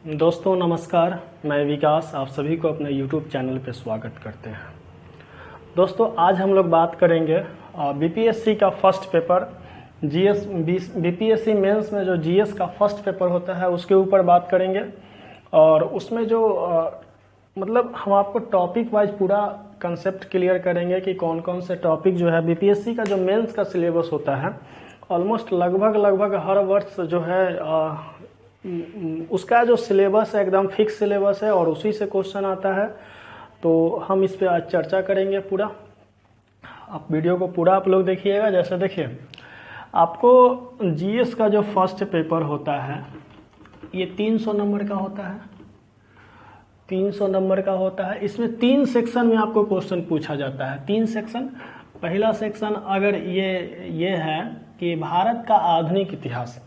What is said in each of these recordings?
दोस्तों नमस्कार, मैं विकास आप सभी को अपने YouTube चैनल पे स्वागत करते हैं। दोस्तों आज हम लोग बात करेंगे बीपीएससी का first paper GS BPSC mains में जो जीएस का फर्स्ट पेपर होता है उसके ऊपर बात करेंगे। और उसमें जो मतलब हम आपको टॉपिक वाइज पूरा कंसेप्ट क्लियर करेंगे कि कौन कौन से टॉपिक जो है बीपीएससी का जो मेंस का सिलेबस होता है ऑलमोस्ट लगभग हर वर्ष जो है उसका जो सिलेबस है एकदम फिक्स सिलेबस है और उसी से क्वेश्चन आता है। तो हम इस पे आज चर्चा करेंगे पूरा। आप वीडियो को पूरा आप लोग देखिएगा। जैसे देखिए आपको जीएस का जो फर्स्ट पेपर होता है ये 300 नंबर का होता है। 300 नंबर का होता है। इसमें 3 सेक्शन में आपको क्वेश्चन पूछा जाता है। 3 सेक्शन। पहला सेक्शन अगर ये है कि भारत का आधुनिक इतिहास,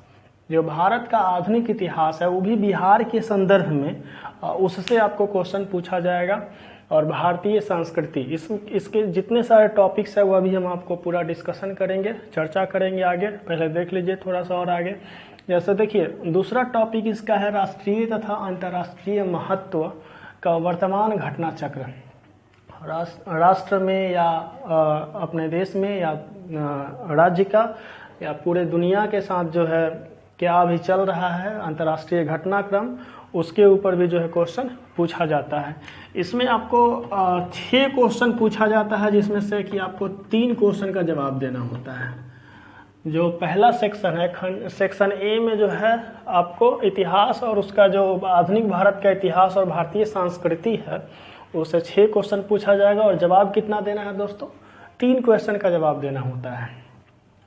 जो भारत का आधुनिक इतिहास है वो भी बिहार के संदर्भ में, उससे आपको क्वेश्चन पूछा जाएगा। और भारतीय संस्कृति, इसके जितने सारे टॉपिक्स है वो अभी हम आपको पूरा डिस्कशन करेंगे, चर्चा करेंगे आगे। पहले देख लीजिए थोड़ा सा और आगे। जैसे देखिए दूसरा टॉपिक इसका है राष्ट्रीय तथा अंतर्राष्ट्रीय महत्व का वर्तमान घटना चक्र। राष्ट्र में या अपने देश में या राज्य का या पूरे दुनिया के साथ जो है क्या अभी चल रहा है अंतर्राष्ट्रीय घटनाक्रम, उसके ऊपर भी जो है क्वेश्चन पूछा जाता है। इसमें आपको 6 क्वेश्चन पूछा जाता है, जिसमें से कि आपको 3 क्वेश्चन का जवाब देना होता है। जो पहला सेक्शन है सेक्शन ए में जो है आपको इतिहास और उसका जो आधुनिक भारत का इतिहास और भारतीय संस्कृति है उससे 6 क्वेश्चन पूछा जाएगा। और जवाब कितना देना है दोस्तों? 3 क्वेश्चन का जवाब देना होता है।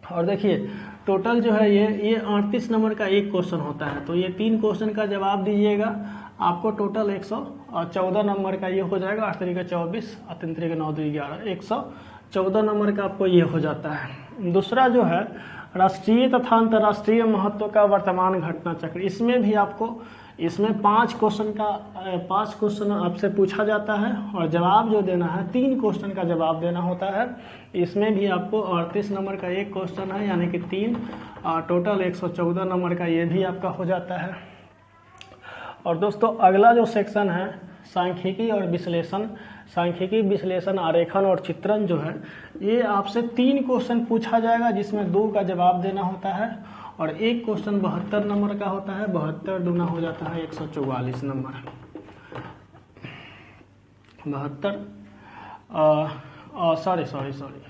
और देखिए टोटल जो है ये 38 नंबर का एक क्वेश्चन होता है। तो ये 3 क्वेश्चन का जवाब दीजिएगा, आपको टोटल 114 नंबर का ये हो जाएगा। 8 तरीका 24, 3 तरीका 9 2 11, 114 नंबर का आपको ये हो जाता है। दूसरा जो है राष्ट्रीय तथा अंतर्राष्ट्रीय महत्व का वर्तमान घटना चक्र, इसमें भी आपको 5 क्वेश्चन आपसे पूछा जाता है और जवाब जो देना है 3 क्वेश्चन का जवाब देना होता है। इसमें भी आपको 38 नंबर का एक क्वेश्चन है, यानी कि 3, टोटल 114 नंबर का ये भी आपका हो जाता है। और दोस्तों अगला जो सेक्शन है सांख्यिकी और विश्लेषण, सांख्यिकी विश्लेषण आरेखन और चित्रण जो है ये आपसे 3 क्वेश्चन पूछा जाएगा, जिसमें 2 का जवाब देना होता है। और एक क्वेश्चन 72 नंबर का होता है। 72 दूना हो जाता है 144 नंबर। 72 सॉरी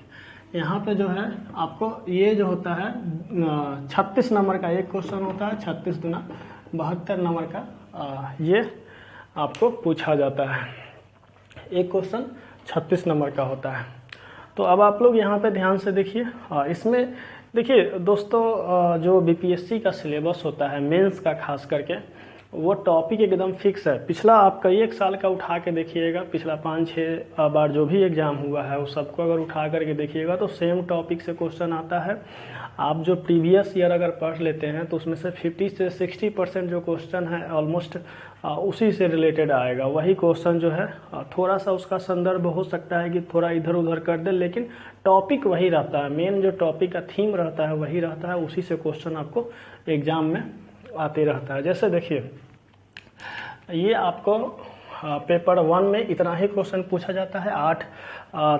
यहाँ पे जो है आपको ये जो होता है 36 नंबर का एक क्वेश्चन होता है। 36 दूना 72 नंबर का ये आपको पूछा जाता है। एक क्वेश्चन 36 नंबर का होता है। तो अब आप लोग यहाँ पे ध्यान से देखिए। इसमें देखिए दोस्तों जो बीपीएससी का सिलेबस होता है मेंस का खास करके, वो टॉपिक एकदम फिक्स है। पिछला आप कई एक साल का उठा के देखिएगा, पिछला 5-6 बार जो भी एग्जाम हुआ है वो सबको अगर उठा करके देखिएगा तो सेम टॉपिक से क्वेश्चन आता है। आप जो प्रीवियस ईयर अगर पढ़ लेते हैं तो उसमें से 50 से 60% जो क्वेश्चन है ऑलमोस्ट उसी से रिलेटेड आएगा। वही क्वेश्चन जो है थोड़ा सा उसका संदर्भ हो सकता है कि थोड़ा इधर उधर कर दे, लेकिन टॉपिक वही रहता है। मेन जो टॉपिक का थीम रहता है वही रहता है, उसी से क्वेश्चन आपको एग्जाम में आते रहता है। जैसे देखिए ये आपको पेपर 1 में इतना ही क्वेश्चन पूछा जाता है।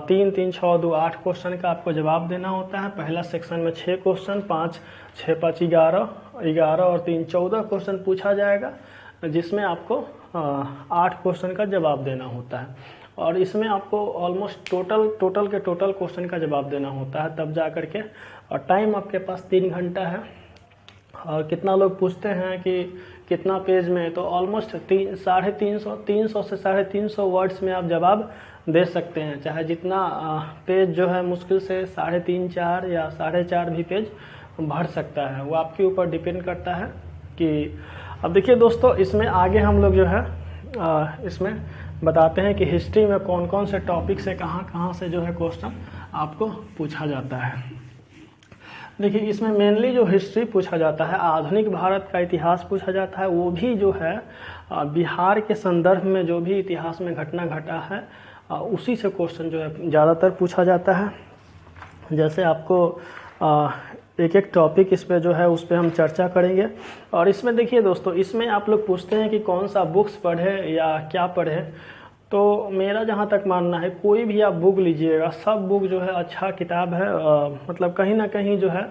3 3 6 2 8 क्वेश्चन का आपको जवाब देना होता है। पहला सेक्शन में 6 क्वेश्चन, 5 6 5 11 और 3 14 क्वेश्चन पूछा जाएगा, जिसमें आपको 8 क्वेश्चन का जवाब देना होता है। और इसमें आपको ऑलमोस्ट टोटल क्वेश्चन का जवाब देना होता है, तब जा करके। और टाइम आपके पास 3 घंटा है। और कितना लोग पूछते हैं कि कितना पेज में, तो ऑलमोस्ट 350 से 350 वर्ड्स में आप जवाब दे सकते हैं। चाहे जितना पेज जो है मुश्किल से 3.5 4 या 4.5 भी पेज भर सकता है, वो आपके ऊपर डिपेंड करता है कि। अब देखिए दोस्तों इसमें आगे हम लोग जो है इसमें बताते हैं कि हिस्ट्री में कौन कौन से टॉपिक से कहाँ से जो है क्वेश्चन आपको पूछा जाता है। देखिए इसमें मेनली जो हिस्ट्री पूछा जाता है, आधुनिक भारत का इतिहास पूछा जाता है, वो भी जो है बिहार के संदर्भ में जो भी इतिहास में घटना घटा है उसी से क्वेश्चन जो है ज़्यादातर पूछा जाता है। जैसे आपको एक एक टॉपिक इस पे जो है उस पे हम चर्चा करेंगे। और इसमें देखिए दोस्तों, इसमें आप लोग पूछते हैं कि कौन सा बुक्स पढ़े या क्या पढ़े, तो मेरा जहाँ तक मानना है कोई भी आप बुक लीजिएगा, सब बुक जो है अच्छा किताब है। मतलब कहीं ना कहीं जो है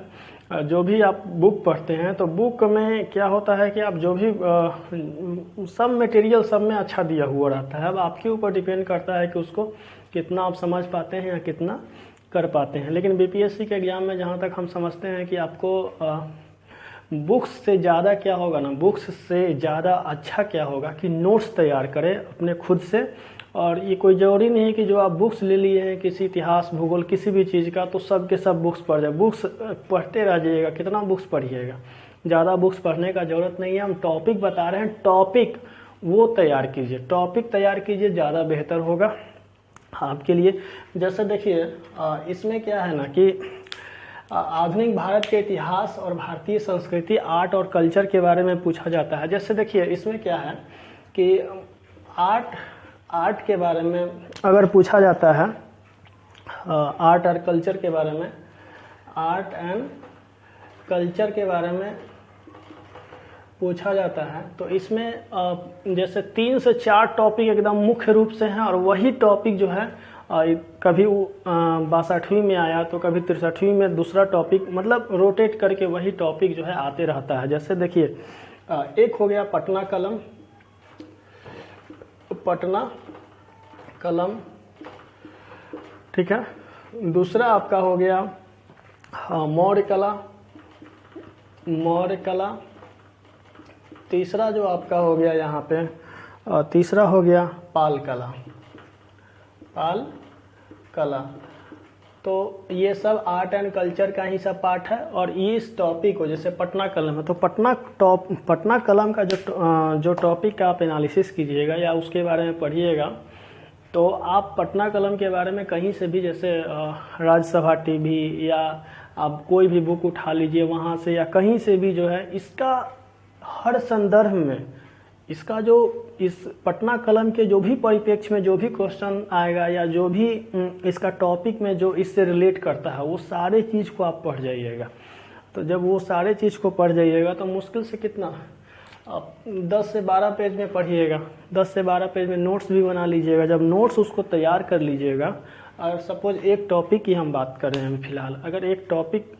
जो भी आप बुक पढ़ते हैं तो बुक में क्या होता है कि आप जो भी सब मटेरियल सब में अच्छा दिया हुआ रहता है। अब आपके ऊपर डिपेंड करता है कि उसको कितना आप समझ पाते हैं या कितना कर पाते हैं। लेकिन बीपीएससी के एग्ज़ाम में जहाँ तक हम समझते हैं कि आपको बुक्स से ज़्यादा क्या होगा ना, बुक्स से ज़्यादा अच्छा क्या होगा कि नोट्स तैयार करें अपने खुद से। और ये कोई ज़रूरी नहीं है कि जो आप बुक्स ले लिए हैं किसी इतिहास भूगोल किसी भी चीज़ का तो सब के सब बुक्स पढ़ जाए। बुक्स पढ़ते रह जाइएगा, कितना बुक्स पढ़िएगा, ज़्यादा बुक्स पढ़ने का ज़रूरत नहीं है। हम टॉपिक बता रहे हैं, टॉपिक वो तैयार कीजिए, टॉपिक तैयार कीजिए, ज़्यादा बेहतर होगा आपके लिए। जैसे देखिए इसमें क्या है ना कि आधुनिक भारत के इतिहास और भारतीय संस्कृति आर्ट और कल्चर के बारे में पूछा जाता है। जैसे देखिए इसमें क्या है कि आर्ट के बारे में अगर पूछा जाता है, आर्ट और कल्चर के बारे में, आर्ट एंड कल्चर के बारे में पूछा जाता है तो इसमें जैसे 3 से 4 टॉपिक एकदम मुख्य रूप से हैं। और वही टॉपिक जो है कभी 62वीं में आया तो कभी 63वीं में दूसरा टॉपिक, मतलब रोटेट करके वही टॉपिक जो है आते रहता है। जैसे देखिए एक हो गया पटना कलम, पटना कलम, ठीक है। दूसरा आपका हो गया मौर्य कला, मौर्य कला। तीसरा जो आपका हो गया यहाँ पे तीसरा हो गया पाल कला, पाल कला। तो ये सब आर्ट एंड कल्चर का ही सब पार्ट है। और इस टॉपिक को जैसे पटना कलम है तो पटना कलम का जो टॉपिक का आप एनालिसिस कीजिएगा या उसके बारे में पढ़िएगा तो आप पटना कलम के बारे में कहीं से भी, जैसे राज्यसभा टीवी या आप कोई भी बुक उठा लीजिए वहाँ से या कहीं से भी जो है इसका हर संदर्भ में, इसका जो इस पटना कलम के जो भी परिप्रेक्ष्य में जो भी क्वेश्चन आएगा या जो भी इसका टॉपिक में जो इससे रिलेट करता है वो सारे चीज़ को आप पढ़ जाइएगा। तो जब वो सारे चीज़ को पढ़ जाइएगा तो मुश्किल से कितना आप 10 से 12 पेज में पढ़िएगा, 10 से 12 पेज में नोट्स भी बना लीजिएगा। जब नोट्स उसको तैयार कर लीजिएगा, अगर सपोज एक टॉपिक की हम बात कर रहे हैं फिलहाल, अगर एक टॉपिक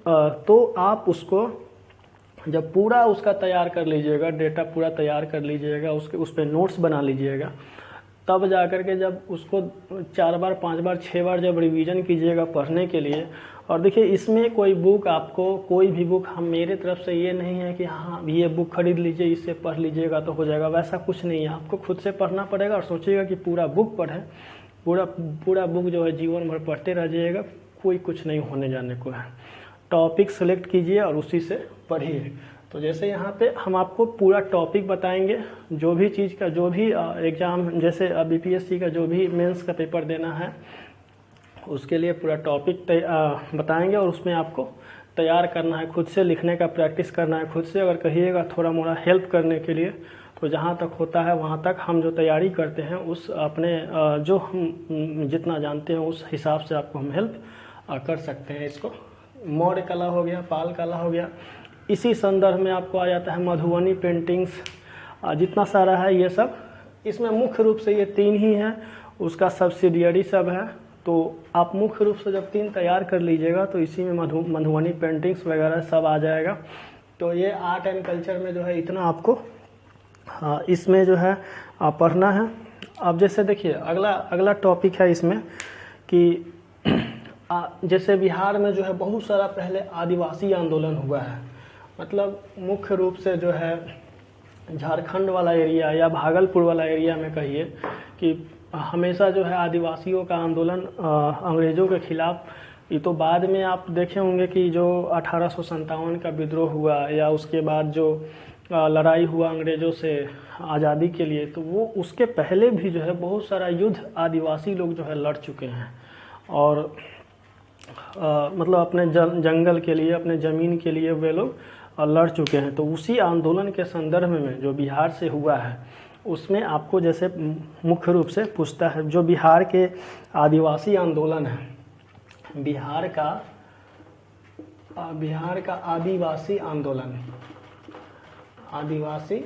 तो आप उसको जब पूरा उसका तैयार कर लीजिएगा, डेटा पूरा तैयार कर लीजिएगा, उस पर नोट्स बना लीजिएगा, तब जा कर के जब उसको 4 बार 5 बार 6 बार जब रिवीजन कीजिएगा पढ़ने के लिए। और देखिए इसमें कोई बुक आपको, कोई भी बुक हम मेरे तरफ से ये नहीं है कि हाँ ये बुक खरीद लीजिए इससे पढ़ लीजिएगा तो हो जाएगा, वैसा कुछ नहीं है। आपको खुद से पढ़ना पड़ेगा और सोचिएगा कि पूरा बुक पढ़ें, पूरा बुक जो है जीवन भर पढ़ते रह जाइएगा, कोई कुछ नहीं होने जाने को है। टॉपिक सेलेक्ट कीजिए और उसी से पढ़िए। तो जैसे यहाँ पे हम आपको पूरा टॉपिक बताएंगे, जो भी चीज़ का जो भी एग्ज़ाम, जैसे बीपीएससी का जो भी मेंस का पेपर देना है उसके लिए पूरा टॉपिक बताएंगे और उसमें आपको तैयार करना है, खुद से लिखने का प्रैक्टिस करना है खुद से। अगर कहिएगा थोड़ा मोड़ा हेल्प करने के लिए तो जहाँ तक होता है वहाँ तक हम जो तैयारी करते हैं उस अपने जो हम जितना जानते हैं उस हिसाब से आपको हम हेल्प कर सकते हैं। इसको मौर्य कला हो गया, पाल कला हो गया। इसी संदर्भ में आपको आ जाता है मधुबनी पेंटिंग्स, जितना सारा है ये सब, इसमें मुख्य रूप से ये 3 ही है, उसका सब्सिडियरी सब है। तो आप मुख्य रूप से जब 3 तैयार कर लीजिएगा तो इसी में मधुबनी पेंटिंग्स वगैरह सब आ जाएगा। तो ये आर्ट एंड कल्चर में जो है इतना आपको इसमें जो है पढ़ना है। अब जैसे देखिए अगला टॉपिक है इसमें कि जैसे बिहार में जो है बहुत सारा पहले आदिवासी आंदोलन हुआ है, मतलब मुख्य रूप से जो है झारखंड वाला एरिया या भागलपुर वाला एरिया में कहिए कि हमेशा जो है आदिवासियों का आंदोलन अंग्रेज़ों के खिलाफ। ये तो बाद में आप देखे होंगे कि जो 1857 का विद्रोह हुआ या उसके बाद जो लड़ाई हुआ अंग्रेज़ों से आज़ादी के लिए, तो वो उसके पहले भी जो है बहुत सारा युद्ध आदिवासी लोग जो है लड़ चुके हैं और मतलब अपने जंगल के लिए, अपने ज़मीन के लिए वे लोग लड़ चुके हैं। तो उसी आंदोलन के संदर्भ में जो बिहार से हुआ है उसमें आपको जैसे मुख्य रूप से पूछता है, जो बिहार के आदिवासी आंदोलन है, बिहार का बिहार का आदिवासी आंदोलन, आदिवासी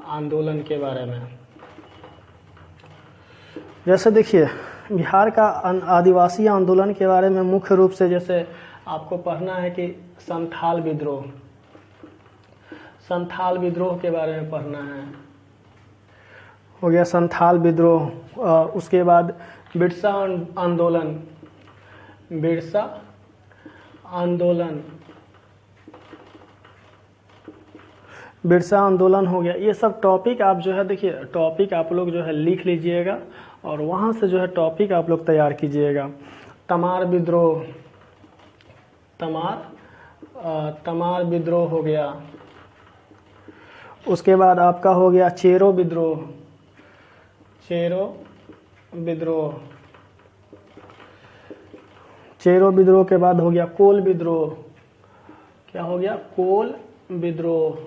आंदोलन के बारे में। जैसे देखिए बिहार का आदिवासी आंदोलन के बारे में मुख्य रूप से जैसे आपको पढ़ना है कि संथाल विद्रोह, संथाल विद्रोह के बारे में पढ़ना है, हो गया संथाल विद्रोह। उसके बाद बिरसा आंदोलन, बिरसा आंदोलन, बिरसा आंदोलन हो गया। ये सब टॉपिक आप जो है देखिए टॉपिक आप लोग जो है लिख लीजिएगा और वहाँ से जो है टॉपिक आप लोग तैयार कीजिएगा। तमार विद्रोह, तमार विद्रोह हो गया। उसके बाद आपका हो गया चेरो विद्रोह, चेरो विद्रोह, चेरो विद्रोह के बाद हो गया कोल विद्रोह। क्या हो गया? कोल विद्रोह,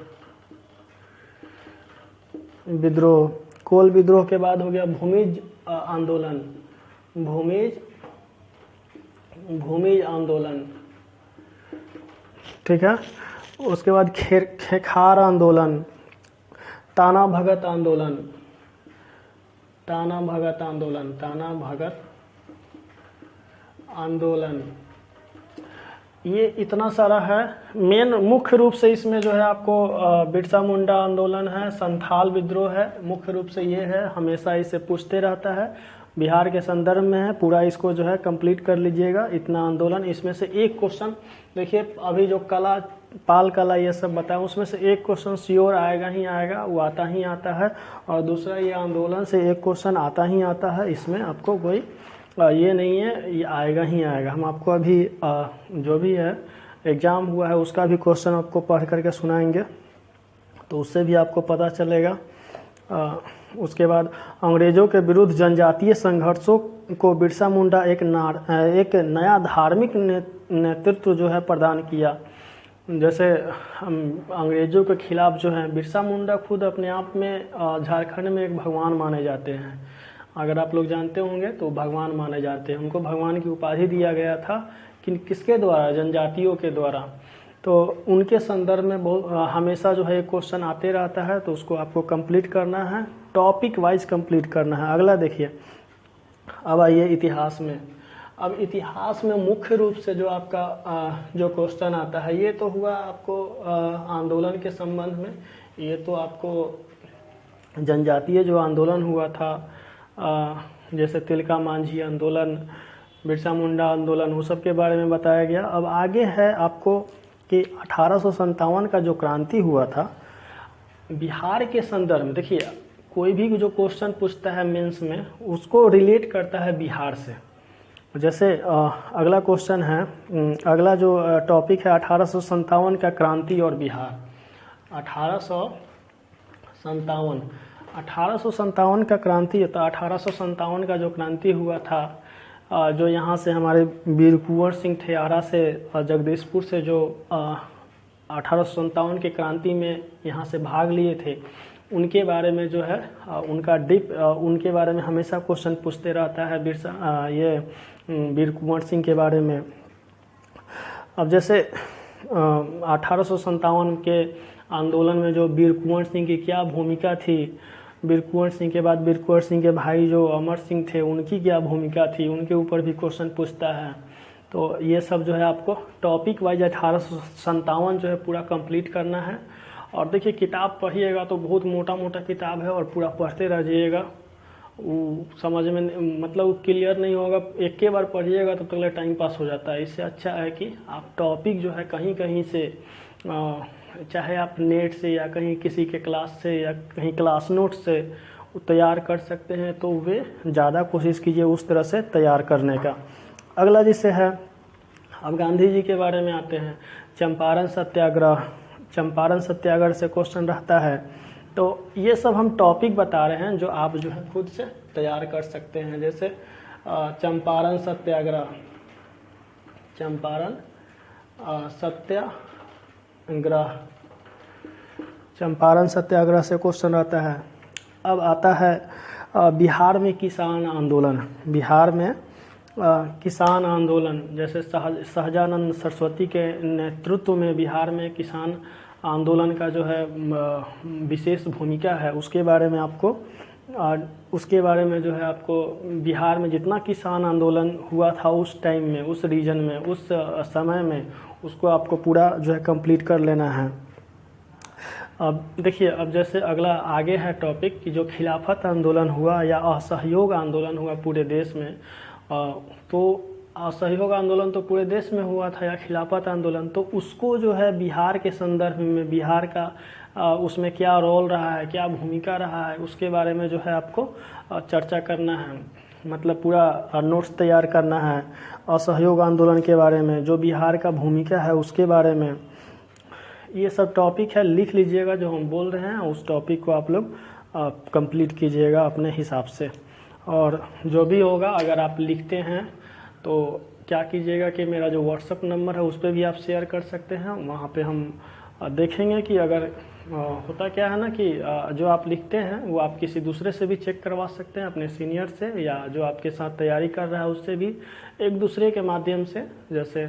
विद्रोह। कोल विद्रोह के बाद हो गया भूमिज आंदोलन, भूमिज आंदोलन, ठीक है। उसके बाद खेखार आंदोलन, ताना भगत आंदोलन, ताना भगत आंदोलन, ताना भगत आंदोलन। ये इतना सारा है। मेन मुख्य रूप से इसमें जो है आपको बिरसा मुंडा आंदोलन है, संथाल विद्रोह है, मुख्य रूप से ये है, हमेशा इसे पूछते रहता है, बिहार के संदर्भ में है। पूरा इसको जो है कंप्लीट कर लीजिएगा, इतना आंदोलन। इसमें से एक क्वेश्चन देखिए, अभी जो कला पाल कला ये सब बताया उसमें से एक क्वेश्चन श्योर आएगा ही आएगा, वो आता ही आता है। और दूसरा ये आंदोलन से एक क्वेश्चन आता ही आता है, इसमें आपको कोई ये नहीं है, ये आएगा ही आएगा। हम आपको अभी जो भी है एग्ज़ाम हुआ है उसका भी क्वेश्चन आपको पढ़ करके सुनाएंगे, तो उससे भी आपको पता चलेगा। उसके बाद अंग्रेज़ों के विरुद्ध जनजातीय संघर्षों को बिरसा मुंडा एक नया धार्मिक नेतृत्व जो है प्रदान किया। जैसे अंग्रेज़ों के खिलाफ जो है बिरसा मुंडा खुद अपने आप में झारखंड में एक भगवान माने जाते हैं। अगर आप लोग जानते होंगे तो भगवान माने जाते हैं, उनको भगवान की उपाधि दिया गया था कि किसके द्वारा? जनजातियों के द्वारा। तो उनके संदर्भ में बहुत हमेशा जो है एक क्वेश्चन आते रहता है, तो उसको आपको कंप्लीट करना है, टॉपिक वाइज कंप्लीट करना है। अगला देखिए, अब आइए इतिहास में। अब इतिहास में मुख्य रूप से जो आपका जो क्वेश्चन आता है, ये तो हुआ आपको आंदोलन के संबंध में, ये तो आपको जनजातीय जो आंदोलन हुआ था, जैसे तिलका मांझी आंदोलन, बिरसा मुंडा आंदोलन, वो सब के बारे में बताया गया। अब आगे है आपको कि 1857 का जो क्रांति हुआ था बिहार के संदर्भ में। देखिए कोई भी जो क्वेश्चन पूछता है मेंस में, उसको रिलेट करता है बिहार से। जैसे अगला क्वेश्चन है, अगला जो टॉपिक है 1857 का क्रांति और बिहार। 1857 का क्रांति था। 1857 का जो क्रांति हुआ था, जो यहाँ से हमारे वीर कुंवर सिंह थे, आरा से जगदीशपुर से, जो 1857 के क्रांति में यहाँ से भाग लिए थे, उनके बारे में जो है उनके बारे में हमेशा क्वेश्चन पूछते रहता है ये वीर कुंवर सिंह के बारे में। अब जैसे 1857 के आंदोलन में जो वीर कुंवर सिंह की क्या भूमिका थी, वीर कुंवर सिंह के बाद वीर कुंवर सिंह के भाई जो अमर सिंह थे, उनकी क्या भूमिका थी, उनके ऊपर भी क्वेश्चन पूछता है। तो ये सब जो है आपको टॉपिक वाइज 1857 जो है पूरा कंप्लीट करना है। और देखिए किताब पढ़िएगा तो बहुत मोटा मोटा किताब है, और पूरा पढ़ते रहिएगा, वो समझ में मतलब क्लियर नहीं होगा, एक के बार पढ़िएगा तो पहले टाइम पास हो जाता है। इससे अच्छा है कि आप टॉपिक जो है कहीं कहीं से, चाहे आप नेट से या कहीं किसी के क्लास से या कहीं क्लास नोट से तैयार कर सकते हैं, तो वे ज़्यादा कोशिश कीजिए उस तरह से तैयार करने का। अगला जिससे है, अब गांधी जी के बारे में आते हैं। चंपारण सत्याग्रह, चंपारण सत्याग्रह से क्वेश्चन रहता है। तो ये सब हम टॉपिक बता रहे हैं जो आप जो है खुद से तैयार कर सकते हैं। जैसे चंपारण सत्याग्रह, चंपारण सत्याग्रह, चंपारण सत्याग्रह से क्वेश्चन आता है। अब आता है बिहार में किसान आंदोलन। बिहार में किसान आंदोलन, जैसे सहजानंद सरस्वती के नेतृत्व में बिहार में किसान आंदोलन का जो है विशेष भूमिका है, उसके बारे में आपको उसके बारे में जो है आपको बिहार में जितना किसान आंदोलन हुआ था उस टाइम में, उस रीजन में, उस समय में, उसको आपको पूरा जो है कंप्लीट कर लेना है। अब देखिए, अब जैसे अगला आगे है टॉपिक कि जो खिलाफत आंदोलन हुआ या असहयोग आंदोलन हुआ पूरे देश में, तो असहयोग आंदोलन तो पूरे देश में हुआ था या खिलाफत आंदोलन, तो उसको जो है बिहार के संदर्भ में बिहार का उसमें क्या रोल रहा है, क्या भूमिका रहा है, उसके बारे में जो है आपको चर्चा करना है, मतलब पूरा नोट्स तैयार करना है असहयोग आंदोलन के बारे में, जो बिहार का भूमिका है उसके बारे में। ये सब टॉपिक है, लिख लीजिएगा जो हम बोल रहे हैं, उस टॉपिक को आप लोग कंप्लीट कीजिएगा अपने हिसाब से। और जो भी होगा अगर आप लिखते हैं तो क्या कीजिएगा कि मेरा जो व्हाट्सअप नंबर है उस पर भी आप शेयर कर सकते हैं, वहाँ पे हम देखेंगे कि अगर होता क्या है ना कि जो आप लिखते हैं वो आप किसी दूसरे से भी चेक करवा सकते हैं, अपने सीनियर से या जो आपके साथ तैयारी कर रहा है उससे भी, एक दूसरे के माध्यम से, जैसे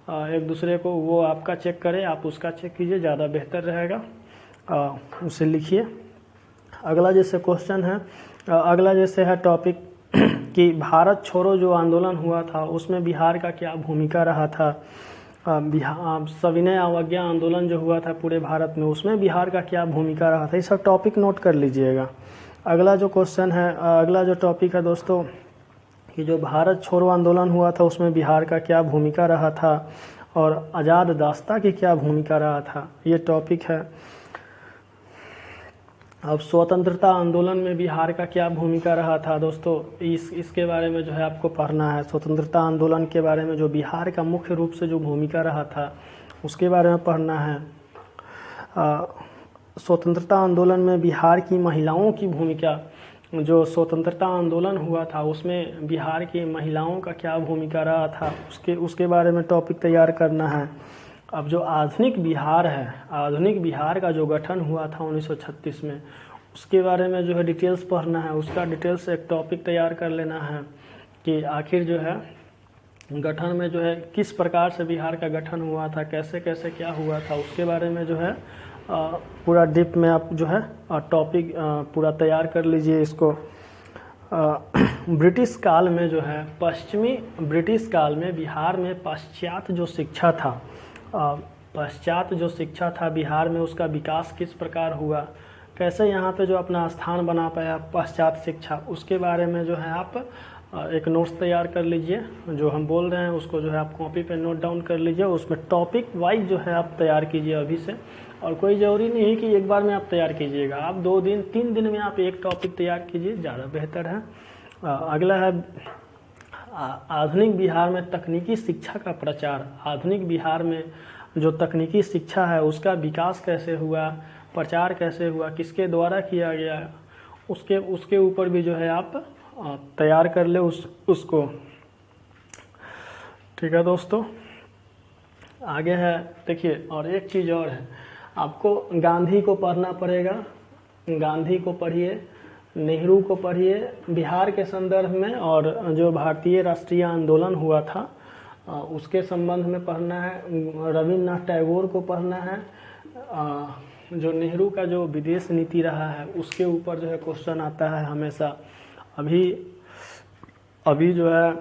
एक दूसरे को वो आपका चेक करे आप उसका चेक कीजिए, ज़्यादा बेहतर रहेगा। उसे लिखिए। अगला जैसे क्वेश्चन है, अगला जैसे है टॉपिक कि भारत छोड़ो जो आंदोलन हुआ था उसमें बिहार का क्या भूमिका रहा था। बिहार सविनय अवज्ञा आंदोलन जो हुआ था पूरे भारत में, उसमें बिहार का क्या भूमिका रहा था, ये सब टॉपिक नोट कर लीजिएगा। अगला जो क्वेश्चन है, अगला जो टॉपिक है दोस्तों कि जो भारत छोड़ो आंदोलन हुआ था उसमें बिहार का क्या भूमिका रहा था और आज़ाद दास्ता की क्या भूमिका रहा था, ये टॉपिक है। अब स्वतंत्रता आंदोलन में बिहार का क्या भूमिका रहा था दोस्तों, इसके बारे में जो है आपको पढ़ना है। स्वतंत्रता आंदोलन के बारे में जो बिहार का मुख्य रूप से जो भूमिका रहा था उसके बारे में पढ़ना है। स्वतंत्रता आंदोलन में बिहार की महिलाओं की भूमिका, जो स्वतंत्रता आंदोलन हुआ था उसमें बिहार की महिलाओं का क्या भूमिका रहा था, उसके बारे में टॉपिक तैयार करना है। अब जो आधुनिक बिहार है, आधुनिक बिहार का जो गठन हुआ था 1936 में, उसके बारे में जो है डिटेल्स पढ़ना है, उसका डिटेल्स एक टॉपिक तैयार कर लेना है कि आखिर जो है गठन में जो है किस प्रकार से बिहार का गठन हुआ था, कैसे कैसे क्या हुआ था, उसके बारे में जो है पूरा डीप में आप जो है टॉपिक पूरा तैयार कर लीजिए इसको। ब्रिटिश काल में जो है, पश्चिमी ब्रिटिश काल में बिहार में पाश्चात्य जो शिक्षा था, पाश्चात्य जो शिक्षा था बिहार में, उसका विकास किस प्रकार हुआ, कैसे यहाँ पे जो अपना स्थान बना पाया पाश्चात्य शिक्षा, उसके बारे में जो है आप एक नोट्स तैयार कर लीजिए। जो हम बोल रहे हैं उसको जो है आप कॉपी पे नोट डाउन कर लीजिए, उसमें टॉपिक वाइज जो है आप तैयार कीजिए अभी से, और कोई ज़रूरी नहीं है कि एक बार में आप तैयार कीजिएगा, आप 2 दिन 3 दिन में आप एक टॉपिक तैयार कीजिए, ज़्यादा बेहतर है। अगला है आधुनिक बिहार में तकनीकी शिक्षा का प्रचार। आधुनिक बिहार में जो तकनीकी शिक्षा है उसका विकास कैसे हुआ, प्रचार कैसे हुआ, किसके द्वारा किया गया, उसके ऊपर भी जो है आप तैयार कर ले उसको। ठीक है दोस्तों, आगे है देखिए, और एक चीज़ और है, आपको गांधी को पढ़ना पड़ेगा। गांधी को पढ़िए, नेहरू को पढ़िए बिहार के संदर्भ में, और जो भारतीय राष्ट्रीय आंदोलन हुआ था उसके संबंध में पढ़ना है। रविन्द्रनाथ टैगोर को पढ़ना है। जो नेहरू का जो विदेश नीति रहा है उसके ऊपर जो है क्वेश्चन आता है हमेशा। अभी जो है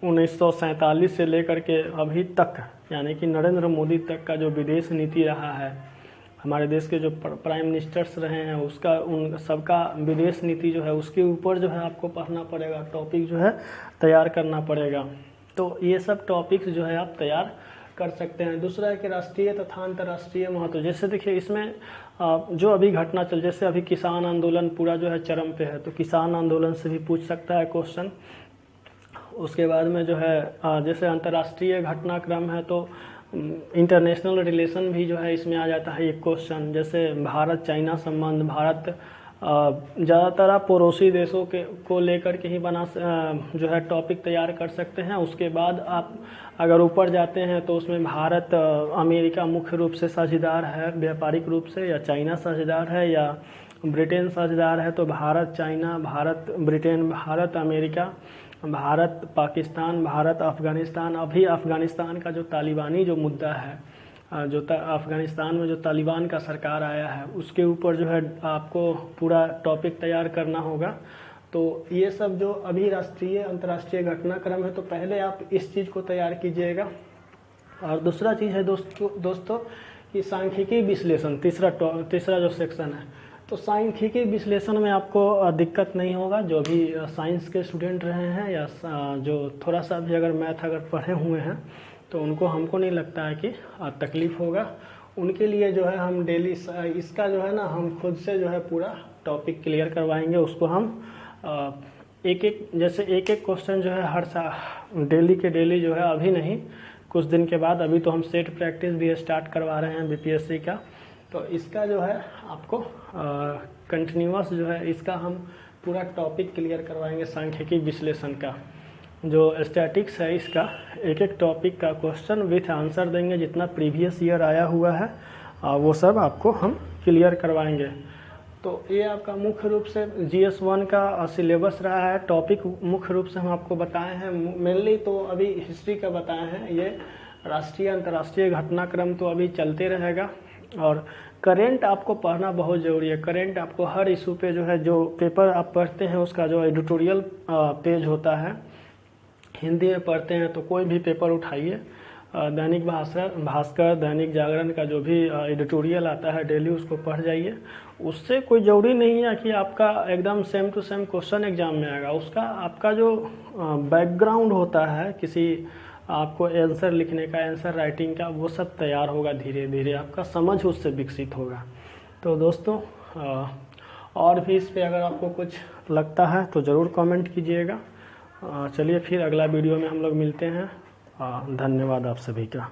1947 से लेकर के अभी तक, यानी कि नरेंद्र मोदी तक का जो विदेश नीति रहा है, हमारे देश के जो प्राइम मिनिस्टर्स रहे हैं उसका, उन सबका विदेश नीति जो है उसके ऊपर जो है आपको पढ़ना पड़ेगा, टॉपिक जो है तैयार करना पड़ेगा। तो ये सब टॉपिक्स जो है आप तैयार कर सकते हैं। दूसरा है कि राष्ट्रीय तथा अंतर्राष्ट्रीय महत्व। जैसे देखिए इसमें जो अभी घटना चल, जैसे अभी किसान आंदोलन पूरा जो है चरम पे है, तो किसान आंदोलन से भी पूछ सकता है क्वेश्चन। उसके बाद में जो है जैसे अंतर्राष्ट्रीय घटनाक्रम है तो इंटरनेशनल रिलेशन भी जो है इसमें आ जाता है एक क्वेश्चन। जैसे भारत चाइना संबंध, भारत ज़्यादातर आप पड़ोसी देशों को लेकर के ही जो है टॉपिक तैयार कर सकते हैं। उसके बाद आप अगर ऊपर जाते हैं तो उसमें भारत अमेरिका मुख्य रूप से साझेदार है व्यापारिक रूप से, या चाइना साझेदार है, या ब्रिटेन साझेदार है। तो Bharat China, Bharat Britain, Bharat America Bharat Pakistan, Bharat Afghanistan, अभी अफ़गानिस्तान का जो तालिबानी जो मुद्दा है, अफ़गानिस्तान में जो तालिबान का सरकार आया है, उसके ऊपर जो है आपको पूरा टॉपिक तैयार करना होगा। तो ये सब जो अभी राष्ट्रीय अंतर्राष्ट्रीय घटनाक्रम है, तो पहले आप इस चीज़ को तैयार कीजिएगा। और दूसरा चीज़ है दोस्तों कि सांख्यिकी विश्लेषण, तीसरा जो सेक्शन है, तो सांख्यिकी विश्लेषण में आपको दिक्कत नहीं होगा। जो भी साइंस के स्टूडेंट रहे हैं या जो थोड़ा सा भी अगर मैथ अगर पढ़े हुए हैं, तो हमको नहीं लगता है कि तकलीफ़ होगा। उनके लिए जो है हम डेली इसका जो है ना, हम खुद से जो है पूरा टॉपिक क्लियर करवाएंगे। उसको हम एक एक क्वेश्चन जो है हर डेली के डेली जो है, अभी नहीं कुछ दिन के बाद, अभी तो हम सेट प्रैक्टिस भी स्टार्ट करवा रहे हैं बीपीएससी का, तो इसका जो है आपको कंटिन्यूअस जो है इसका हम पूरा टॉपिक क्लियर करवाएंगे। सांख्यिकी विश्लेषण का जो स्टैटिक्स है, इसका एक एक टॉपिक का क्वेश्चन विथ आंसर देंगे, जितना प्रीवियस ईयर आया हुआ है वो सब आपको हम क्लियर करवाएंगे। तो ये आपका मुख्य रूप से GS1 का सिलेबस रहा है। टॉपिक मुख्य रूप से हम आपको बताए हैं, मेनली तो अभी हिस्ट्री का बताए हैं। ये राष्ट्रीय अंतर्राष्ट्रीय घटनाक्रम तो अभी चलते रहेगा, और करेंट आपको पढ़ना बहुत ज़रूरी है। करेंट आपको हर इशू पे जो है, जो पेपर आप पढ़ते हैं उसका जो एडिटोरियल पेज होता है, हिंदी में पढ़ते हैं तो कोई भी पेपर उठाइए, दैनिक भास्कर, दैनिक जागरण का जो भी एडिटोरियल आता है डेली, उसको पढ़ जाइए। उससे कोई ज़रूरी नहीं है कि आपका एकदम same to same question exam में आएगा। उसका आपका जो बैकग्राउंड होता है, किसी आपको आंसर लिखने का, आंसर राइटिंग का, वो सब तैयार होगा धीरे धीरे, आपका समझ उससे विकसित होगा। तो दोस्तों और भी इस पे अगर आपको कुछ लगता है तो ज़रूर कमेंट कीजिएगा। चलिए फिर अगला वीडियो में हम लोग मिलते हैं। धन्यवाद आप सभी का।